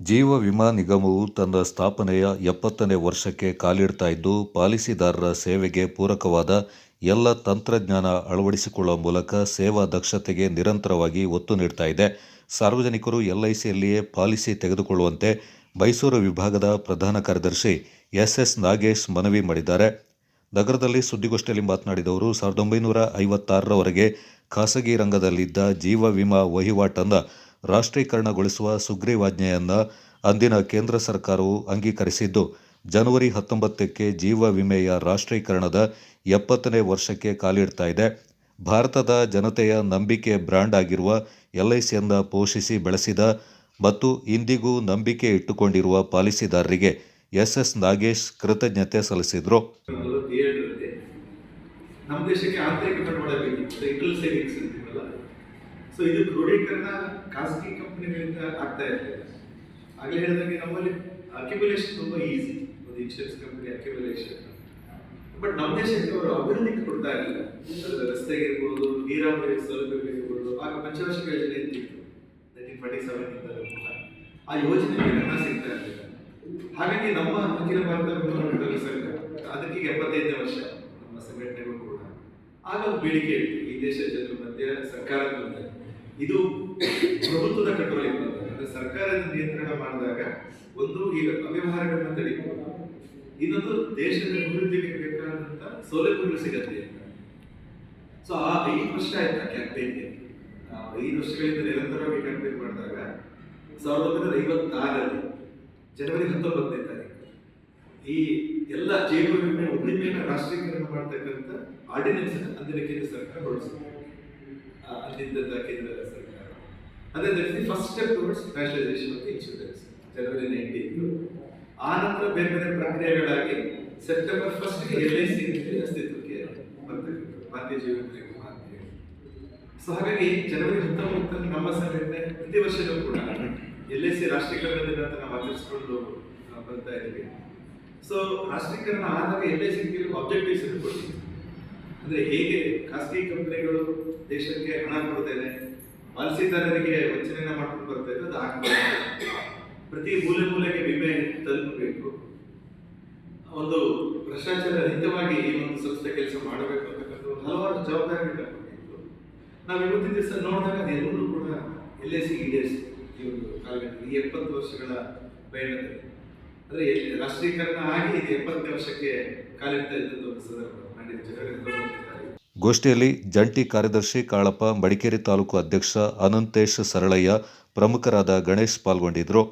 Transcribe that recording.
ಜೀವ ವಿಮಾ ನಿಗಮವು ತನ್ನ ಸ್ಥಾಪನೆಯ 70ನೇ ವರ್ಷಕ್ಕೆ ಕಾಲಿಡ್ತಾ ಇದ್ದು, ಪಾಲಿಸಿದಾರರ ಸೇವೆಗೆ ಪೂರಕವಾದ ಎಲ್ಲ ತಂತ್ರಜ್ಞಾನ ಅಳವಡಿಸಿಕೊಳ್ಳುವ ಮೂಲಕ ಸೇವಾ ದಕ್ಷತೆಗೆ ನಿರಂತರವಾಗಿ ಒತ್ತು ನೀಡ್ತಾ ಇದೆ. ಸಾರ್ವಜನಿಕರು ಎಲ್ಐಸಿಯಲ್ಲಿಯೇ ಪಾಲಿಸಿ ತೆಗೆದುಕೊಳ್ಳುವಂತೆ ಮೈಸೂರು ವಿಭಾಗದ ಪ್ರಧಾನ ಕಾರ್ಯದರ್ಶಿ ಎಸ್ ನಾಗೇಶ್ ಮನವಿ ಮಾಡಿದ್ದಾರೆ. ನಗರದಲ್ಲಿ ಸುದ್ದಿಗೋಷ್ಠಿಯಲ್ಲಿ ಮಾತನಾಡಿದ ಅವರು, 1956ರವರೆಗೆ ಖಾಸಗಿ ರಂಗದಲ್ಲಿದ್ದ ಜೀವ ವಿಮಾ ವಹಿವಾಟನ್ನು ರಾಷ್ಟ್ರೀಕರಣಗೊಳಿಸುವ ಸುಗ್ರೀವಾಜ್ಞೆಯನ್ನು ಅಂದಿನ ಕೇಂದ್ರ ಸರ್ಕಾರವು ಅಂಗೀಕರಿಸಿದ್ದು, ಜನವರಿ 19ಕ್ಕೆ ಜೀವ ವಿಮೆಯ ರಾಷ್ಟ್ರೀಕರಣದ 70ನೇ ವರ್ಷಕ್ಕೆ ಕಾಲಿಡ್ತಾ ಇದೆ. ಭಾರತದ ಜನತೆಯ ನಂಬಿಕೆ ಬ್ರ್ಯಾಂಡ್ ಆಗಿರುವ ಎಲ್ಐಸಿಯನ್ನು ಪೋಷಿಸಿ ಬೆಳೆಸಿದ ಮತ್ತು ಇಂದಿಗೂ ನಂಬಿಕೆ ಇಟ್ಟುಕೊಂಡಿರುವ ಪಾಲಿಸಿದಾರರಿಗೆ ಎಸ್ ನಾಗೇಶ್ ಕೃತಜ್ಞತೆ ಸಲ್ಲಿಸಿದರು. ನಮ್ಮ ದೇಶಕ್ಕೆ ಆಂತರಿಕ ಬಂಡವಾಳ ಬೇಕಿತ್ತು, ಇಂಟರ್ನಲ್ ಸೇವಿಂಗ್ಸ್ ಅಂತೀವಲ್ಲ. ಸೊ ಇದು ಕ್ರೋಢೀಕರಣ ಖಾಸಗಿ ಕಂಪನಿಗಳಿಂದ ಆಗ್ತಾ ಇರಲಿಲ್ಲ. ಆಗಲೇ ಹೇಳಿದಂಗೆ ನಮ್ಮಲ್ಲಿ ಅಕ್ಯುಮುಲೇಷನ್ ತುಂಬ ಈಸಿ, ಒಂದು ಇನ್ಶೂರೆನ್ಸ್ ಕಂಪನಿ ಅಕ್ಯುಮುಲೇಷನ್. ಬಟ್ ನಮ್ಮ ದೇಶಕ್ಕೆ ಅವರು ಅಭಿವೃದ್ಧಿಗೆ ಕೊಡ್ತಾ ಇರಲಿಲ್ಲ. ರಸ್ತೆಗೆ ಇರ್ಬೋದು, ನೀರಾವರಿ ಸೌಲಭ್ಯಗಳಿರ್ಬೋದು. ಆಗ ಪಂಚವಾರ್ಷಿಕ ಯೋಜನೆ ಇತ್ತು 1947 ಕೂಡ. ಆ ಯೋಜನೆಗೆ ಹಣ ಸಿಗ್ತಾ ಇರಲಿಲ್ಲ. ಹಾಗಾಗಿ ನಮ್ಮ ಅಖಿಲ ಭಾರತ ಸರ್ಕಾರ ಅದಕ್ಕೆ 75ನೇ ವರ್ಷ ನಮ್ಮ ಸಂಘಟನೆಗಳು ಕೂಡ ಆಗ ಬೇಡಿಕೆ ಇತ್ತು. ಈ ದೇಶದ ಜನರ ಮಧ್ಯೆ ಸರ್ಕಾರದ ಮಧ್ಯೆ ಇದು ಪ್ರಭುತ್ವದ ಕಂಟ್ರೋಲ್ ಇರ್ತದೆ. ಅಂದ್ರೆ ಸರ್ಕಾರದ ನಿಯಂತ್ರಣ ಮಾಡಿದಾಗ ಒಂದು ಈಗ ಅವ್ಯವಹಾರಗಳನ್ನ ತಡೆಯಬಹುದು, ಇನ್ನೊಂದು ದೇಶದ ಅಭಿವೃದ್ಧಿಗೆ ಬೇಕಾದಂತ ಸೌಲಭ್ಯಗಳು ಸಿಗತ್ತೆ ಅಂತ. ಸೊ ಆ 5 ವರ್ಷ ಆಯ್ತಾ ಕ್ಯಾಂಪೇನ್ಗೆ. 5 ವರ್ಷಗಳಿಂದ ನಿರಂತರವಾಗಿ ಕ್ಯಾಂಪೇನ್ ಮಾಡಿದಾಗ 1956ರಲ್ಲಿ ಜನವರಿ 19ನೇ ತಾರೀಕು ಈ ಎಲ್ಲ ಜೀವ ವಿಮೆ ಉದ್ದಿಮೆಯನ್ನು ರಾಷ್ಟ್ರೀಕರಣ ಮಾಡತಕ್ಕಂಥ ಆರ್ಡಿನೆನ್ಸ್ ಅಂದಿನ ಕೇಂದ್ರ ಸರ್ಕಾರ ಹೊರಡಿಸಿದೆ. ಅಂದಿದ್ದ ಕೇಂದ್ರ ಸರ್ಕಾರ ಅದೇ first step towards nationalisation of insurance ಜನವರಿ 19. ಆ ನಂತರ ಬೇರೆ ಬೇರೆ ಪ್ರಕ್ರಿಯೆಗಳಾಗಿ ಸೆಪ್ಟೆಂಬರ್ 1ಗೆ ಎಲ್ಐಸಿ ಅಸ್ತಿತ್ವಕ್ಕೆ ಬರ್ತಕ್ಕಂಥ ಭಾರತೀಯ ಜೀವ ವಿಮೆ ನಿಗಮ ಅಂತ ಹೇಳಿ. ಸೊ ಹಾಗಾಗಿ ಜನವರಿ 19 ನಮ್ಮ ಸಂಘಟನೆ ಪ್ರತಿ ವರ್ಷದೂ ಕೂಡ ಎಲ್ಐಸಿ ರಾಷ್ಟ್ರೀಕರಣ ದಿನ ಅಂತ ನಾವು ಆಚರಿಸಿಕೊಂಡು ಬರ್ತಾ ಇದ್ದೀವಿ. ಸೊ ರಾಷ್ಟ್ರೀಕರಣ ಆದಾಗ ಎಲ್ಐಸಿ ಕೆಲವು ಅಬ್ಜೆಕ್ಟಿವ್ಸ್ ಅನ್ನು ಕೊಡ್ತೀವಿ. ಅಂದ್ರೆ ಹೇಗೆ ಖಾಸಗಿ ಕಂಪನಿಗಳು ದೇಶಕ್ಕೆ ಹಣ ಕೊಡ್ತೇನೆ, ಪಾಲಿಸಿದಾರರಿಗೆ ವಂಚನೆಯನ್ನ ಮಾಡ್ಕೊಂಡು ಬರ್ತಾ ಇದ್ದು ಅದು ಆಗ್ಬಾರ್ದು. ಪ್ರತಿ ಮೂಲೆಗೆ ವಿಮೆ ತಲುಪಬೇಕು, ಒಂದು ಭ್ರಷ್ಟಾಚಾರ ರಹಿತವಾಗಿ ಈ ಒಂದು ಸಂಸ್ಥೆ ಕೆಲಸ ಮಾಡಬೇಕು ಅಂತಕ್ಕಂಥ ಹಲವಾರು ಜವಾಬ್ದಾರಿಗಳನ್ನ ಕೊಟ್ಟಿತ್ತು. ನಾವು ಇವತ್ತಿನ ದಿವಸ ನೋಡಿದಾಗ ಅದೆಲ್ಲರೂ ಕೂಡ ಎಲ್ಐಸಿ ಈಡೇರಿಸಿ ಈ ಒಂದು ಕಾಲಘಟ್ಟದಲ್ಲಿ 70 ವರ್ಷಗಳ ಪಯಣದಲ್ಲಿ ಅಂದ್ರೆ ರಾಷ್ಟ್ರೀಕರಣ ಆಗಿ 70ನೇ ವರ್ಷಕ್ಕೆ ಕಾಲಿಡ್ತಾ ಇದ್ದಂಥ ಒಂದು ಸಂದರ್ಭ ಗೋಷ್ಠಿಯಲ್ಲಿ ಜಂಟಿ ಕಾರ್ಯದರ್ಶಿ ಕಾಳಪ್ಪ, ಮಡಿಕೇರಿ ತಾಲೂಕು ಅಧ್ಯಕ್ಷ ಅನಂತೇಶ್ ಸರಳಯ್ಯ, ಪ್ರಮುಖರಾದ ಗಣೇಶ್ ಪಾಲ್ಗೊಂಡಿದ್ದರು.